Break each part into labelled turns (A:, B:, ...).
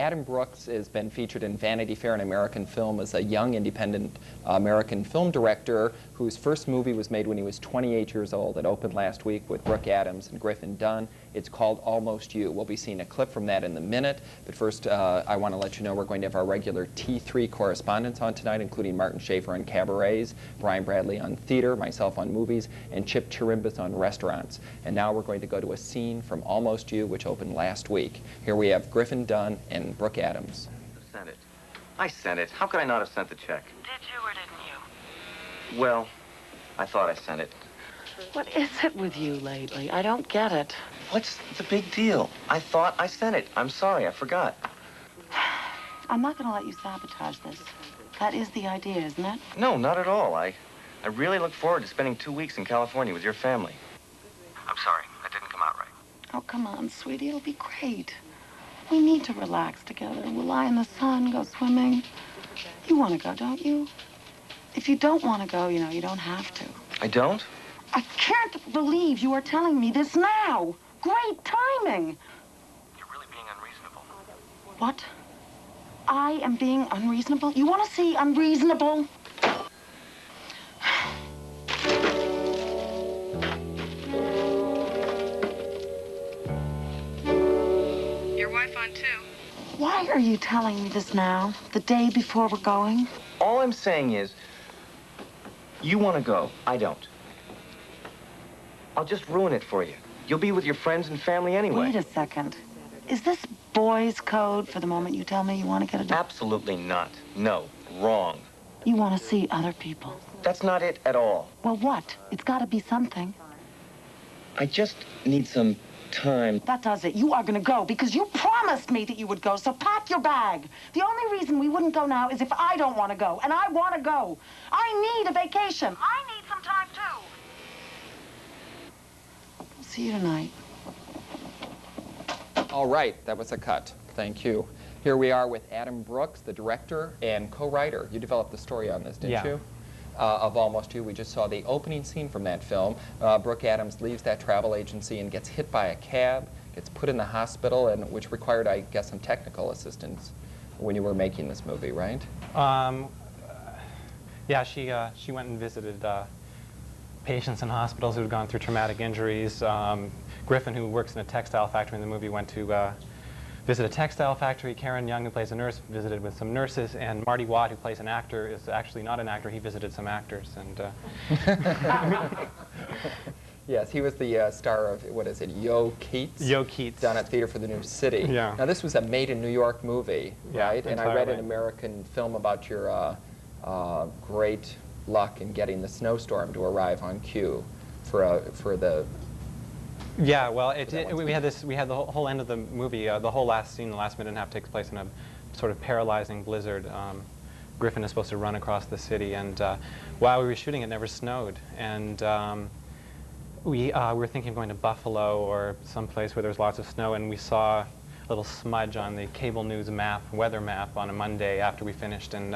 A: Adam Brooks has been featured in Vanity Fair and American Film as a young independent American film director whose first movie was made when he was 28 years old. It opened last week with Brooke Adams and Griffin Dunne. It's called Almost You. We'll be seeing a clip from that in a minute, but first I want to let you know we're going to have our regular T3 correspondents on tonight, including Martin Schaefer on cabarets, Brian Bradley on theater, myself on movies, and Chip Chirimbus on restaurants. And now we're going to go to a scene from Almost You, which opened last week. Here we have Griffin Dunne and Brooke Adams.
B: Sent it. I sent it. How could I not have sent the check?
C: Did you or didn't you?
B: Well, I thought I sent it.
C: What is it with you lately? I don't get it.
B: What's the big deal? I thought I sent it. I'm sorry, I forgot.
C: I'm not going to let you sabotage this. That is the idea, isn't it?
B: No, not at all. I really look forward to spending 2 weeks in California with your family. I'm sorry, that didn't come out right.
C: Oh, come on, sweetie. It'll be great. We need to relax together. We'll lie in the sun, go swimming. You want to go, don't you? If you don't want to go, you know, you don't have to.
B: I don't?
C: I can't believe you are telling me this now. Great timing.
B: You're really being unreasonable.
C: What? I am being unreasonable? You want to see unreasonable?
D: Your wife on too.
C: Why are you telling me this now, the day before we're going?
B: All I'm saying is, you want to go. I don't. I'll just ruin it for you. You'll be with your friends and family anyway.
C: Wait a second. Is this boys' code for the moment you tell me you want to get a...
B: Absolutely not. No. Wrong.
C: You want to see other people?
B: That's not it at all.
C: Well, what? It's got to be something.
B: I just need some time.
C: That does it. You are going to go because you promised me that you would go, so pack your bag. The only reason we wouldn't go now is if I don't want to go, and I want to go. I need a vacation. I need some time, too. See you tonight.
A: All right, that was a cut. Thank you. Here we are with Adam Brooks, the director and co-writer. You developed the story on this, didn't you? Of Almost You. We just saw the opening scene from that film. Brooke Adams leaves that travel agency and gets hit by a cab, gets put in the hospital, and which required, I guess, some technical assistance when you were making this movie, right?
E: Yeah, she went and visited patients in hospitals who had gone through traumatic injuries. Griffin, who works in a textile factory in the movie, went to visit a textile factory. Karen Young, who plays a nurse, visited with some nurses. And Marty Watt, who plays an actor, is actually not an actor. He visited some actors. And
A: Yes, he was the star of, what is it, Yo Keats?
E: Yo Keats.
A: Down at Theater for the New City.
E: Yeah.
A: Now, this was a made-in New York movie, right? And I read an
E: entirely.
A: American film about your great luck in getting the snowstorm to arrive on cue for the...
E: Yeah, well, we had the whole end of the movie, the whole last scene, the last minute and a half takes place in a sort of paralyzing blizzard. Griffin is supposed to run across the city, and while we were shooting, it never snowed. And we were thinking of going to Buffalo or someplace where there was lots of snow, and we saw a little smudge on the cable news map, weather map, on a Monday after we finished, and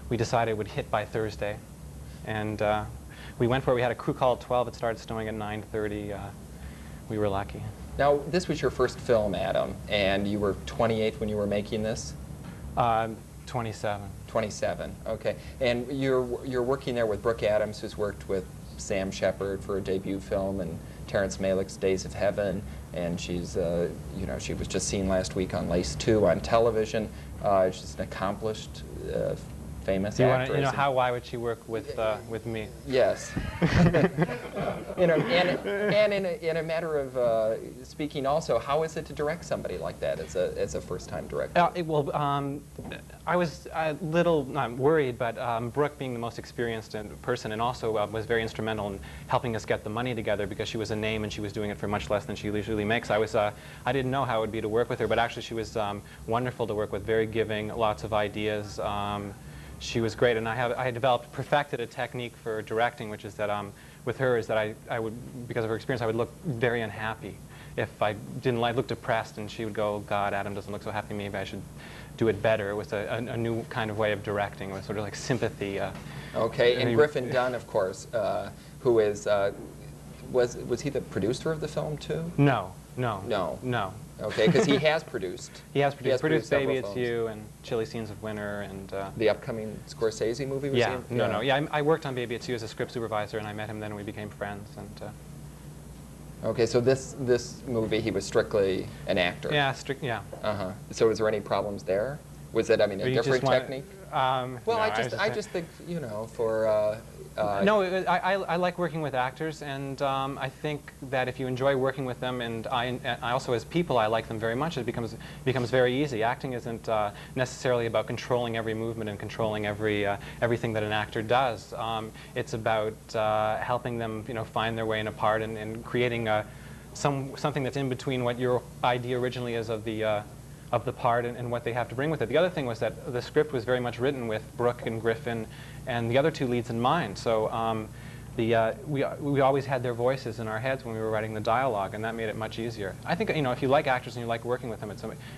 E: we decided it would hit by Thursday. And we went for it. We had a crew call at 12. It started snowing at 9:30. We were lucky.
A: Now, this was your first film, Adam, and you were 28 when you were making this?
E: 27.
A: 27, okay. And you're working there with Brooke Adams, who's worked with Sam Shepard for a debut film, and Terrence Malick's Days of Heaven, and she's, you know, she was just seen last week on Lace 2 on television. She's an accomplished, famous actress.
E: You know, why would she work with me?
A: Yes. You know, and in a matter of speaking also, how is it to direct somebody like that as a first-time director?
E: I was a little worried, but Brooke, being the most experienced person, and also was very instrumental in helping us get the money together because she was a name and she was doing it for much less than she usually makes. I didn't know how it would be to work with her, but actually she was wonderful to work with, very giving, lots of ideas. She was great, and I developed, perfected a technique for directing, which is that with her is that I would, because of her experience, I would look very unhappy. If I didn't look depressed, and she would go, "Oh, God, Adam doesn't look so happy. Maybe I should do it better." It was a new kind of way of directing. It was sort of like sympathy.
A: Okay, and Griffin Dunne, of course, who is, was he the producer of the film too?
E: No.
A: Okay, because he has produced.
E: He has produced Baby,
A: several
E: It's
A: films.
E: You, and Chilly Scenes of Winter, and...
A: The upcoming Scorsese movie was
E: yeah,
A: he in?
E: no. Yeah, I worked on Baby, It's You as a script supervisor, and I met him then, and we became friends. And
A: Okay, so this movie, he was strictly an actor.
E: yeah, yeah.
A: Uh-huh. So was there any problems there? Was it, I mean, a different technique? Well,
E: no,
A: I just think, you know, for...
E: no, I like working with actors, and I think that if you enjoy working with them, and I also, as people, I like them very much, it becomes very easy. Acting isn't necessarily about controlling every movement and controlling everything that an actor does. It's about helping them, you know, find their way in a part and creating something that's in between what your idea originally is of the part and what they have to bring with it. The other thing was that the script was very much written with Brooke and Griffin and the other two leads in mind. So we always had their voices in our heads when we were writing the dialogue, and that made it much easier. I think, you know, if you like actors and you like working with them,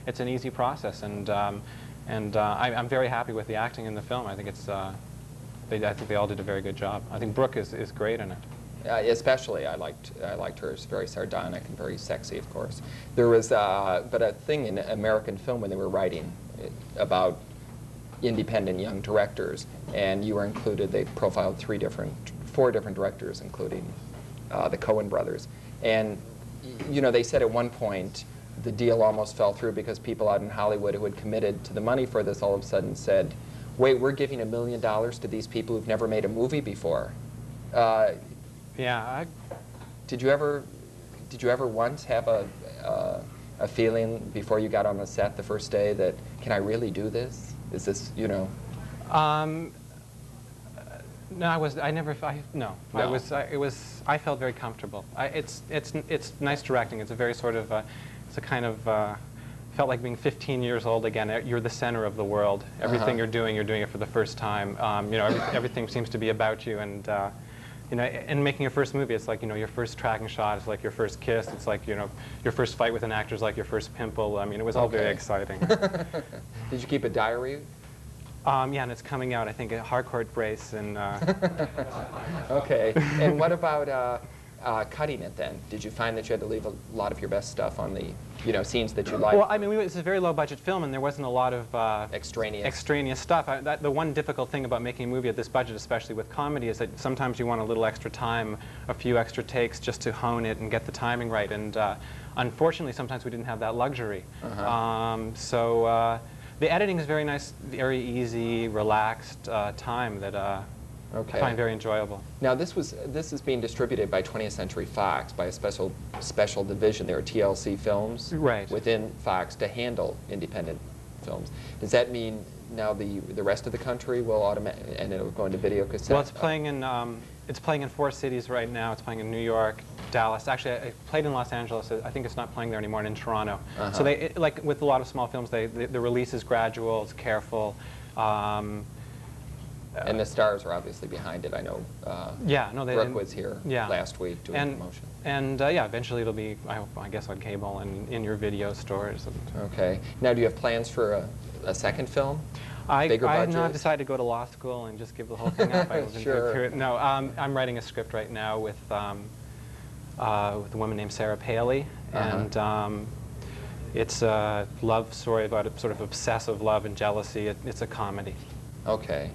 E: it's an easy process, and I'm very happy with the acting in the film. I think I think they all did a very good job. I think Brooke is great in it.
A: Especially, I liked her. It's very sardonic and very sexy, of course. There was, but a thing in American film when they were writing about independent young directors, and you were included. They profiled four different directors, including the Coen brothers. And you know, they said at one point the deal almost fell through because people out in Hollywood who had committed to the money for this all of a sudden said, "Wait, we're giving $1 million to these people who've never made a movie before."
E: Yeah.
A: Did you ever once have a feeling before you got on the set the first day that, can I really do this? Is this, you know?
E: No, I felt very comfortable. It's nice directing. It's a very sort of, it's a kind of, felt like being 15 years old again. You're the center of the world. Everything you're doing it for the first time. You know, everything seems to be about you, and you know, in making your first movie, it's like, you know, your first tracking shot, it's like your first kiss, it's like, you know, your first fight with an actor is like your first pimple. I mean, it was all very exciting.
A: Did you keep a diary?
E: Yeah, and it's coming out, I think, at Harcourt Brace. And
A: okay. And what about cutting it then? Did you find that you had to leave a lot of your best stuff on the, you know, scenes that you liked?
E: Well, I mean, it's a very low-budget film, and there wasn't a lot of extraneous stuff. The one difficult thing about making a movie at this budget, especially with comedy, is that sometimes you want a little extra time, a few extra takes, just to hone it and get the timing right. And unfortunately, sometimes we didn't have that luxury. So the editing is very nice, very easy, relaxed time that I find very enjoyable.
A: Now this is being distributed by 20th Century Fox, by a special division. There are TLC films within Fox to handle independent films. Does that mean now the rest of the country will and it'll go into video cassette?
E: Well, it's playing in 4 cities right now. It's playing in New York, Dallas. Actually, I played in Los Angeles. I think it's not playing there anymore, and in Toronto. So like with a lot of small films, the release is gradual, it's careful.
A: And the stars are obviously behind it. I know Brooke was here last week doing promotion.
E: And yeah, eventually it'll be, I guess, on cable and in your video stores.
A: Okay. Now, do you have plans for a second film? Bigger
E: I
A: budget?
E: have not decided to go to law school and just give the whole thing up.
A: Sure.
E: No, I'm writing a script right now with a woman named Sarah Paley, and it's a love story about a sort of obsessive love and jealousy. It's a comedy.
A: Okay.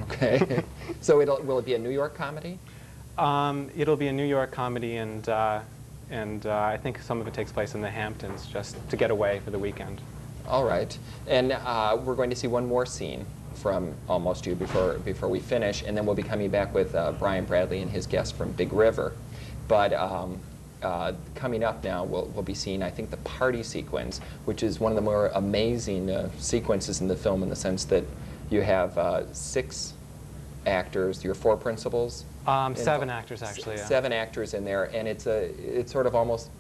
A: Okay. So will it be a New York comedy?
E: It'll be a New York comedy, and I think some of it takes place in the Hamptons, just to get away for the weekend.
A: All right. And we're going to see one more scene from Almost You before we finish, and then we'll be coming back with Brian Bradley and his guest from Big River. But coming up now, we'll be seeing, I think, the party sequence, which is one of the more amazing sequences in the film, in the sense that you have 6 actors, your 4 principals.
E: 7 actors, actually.
A: 7 actors in there, and it's sort of almost,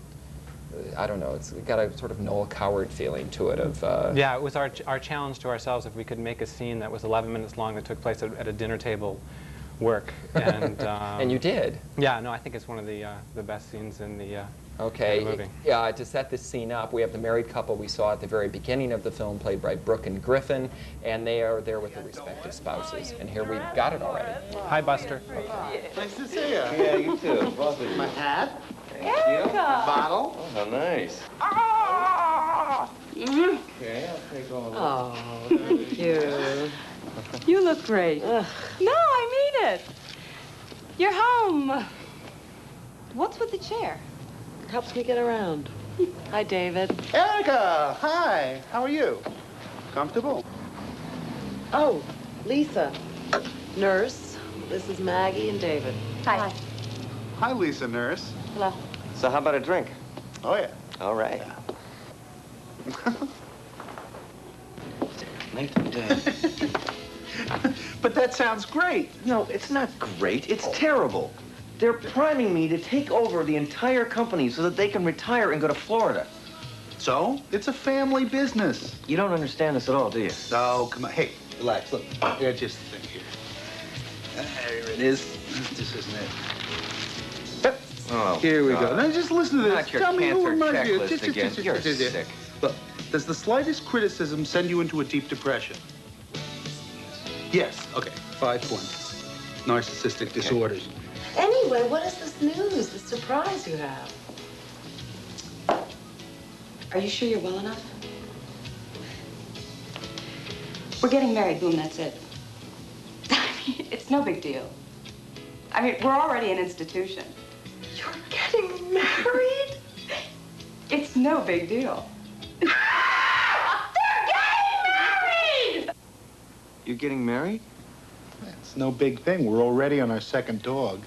A: I don't know, it's got a sort of Noel Coward feeling to it.
E: Yeah, it was our challenge to ourselves, if we could make a scene that was 11 minutes long that took place at a dinner table work. And,
A: and you did.
E: Yeah, no, I think it's one of the best scenes in the
A: movie. To set this scene up, we have the married couple we saw at the very beginning of the film, played by Brooke and Griffin, and they are there with their respective spouses. And here we've got it already.
E: Hi, Buster.
F: Nice to see you.
B: Yeah, you too. Both of you.
F: My hat.
D: Erica!
F: Bottle.
B: Oh, how nice.
D: Oh!
B: Okay, I'll take all of it.
F: Oh, thank you.
G: You look great.
F: Ugh.
G: No, I mean it. You're home. What's with the chair?
F: Helps me get around. Hi, David.
H: Erica, hi. How are you? Comfortable?
F: Oh, Lisa. Nurse. This is Maggie and David.
G: Hi.
H: Hi, Lisa, nurse.
F: Hello.
B: So how about a drink?
H: Oh, yeah.
B: All right. Late day.
H: But that sounds great.
B: No, it's not great. It's terrible. They're priming me to take over the entire company so that they can retire and go to Florida.
H: So, it's a family business.
B: You don't understand this at all, do you?
H: Oh, come on. Hey, relax. Look, here's just the thing here. There it is. This isn't it. Yep.
B: Oh,
H: Here we
B: God.
H: go. Now, just listen to this.
B: Not your
H: Tell me who
B: cancer
H: reminds you.
B: checklist again. You're sick.
H: Look, does the slightest criticism send you into a deep depression? Yes. Okay. 5 points. Narcissistic disorders.
F: Anyway, what is this news, the surprise you have?
G: Are you sure you're well enough? We're getting married, boom, that's it. I mean, it's no big deal. I mean, we're already an institution.
F: You're getting married?
G: It's no big deal. They're getting married!
B: You're getting married?
H: It's no big thing. We're already on our second dog.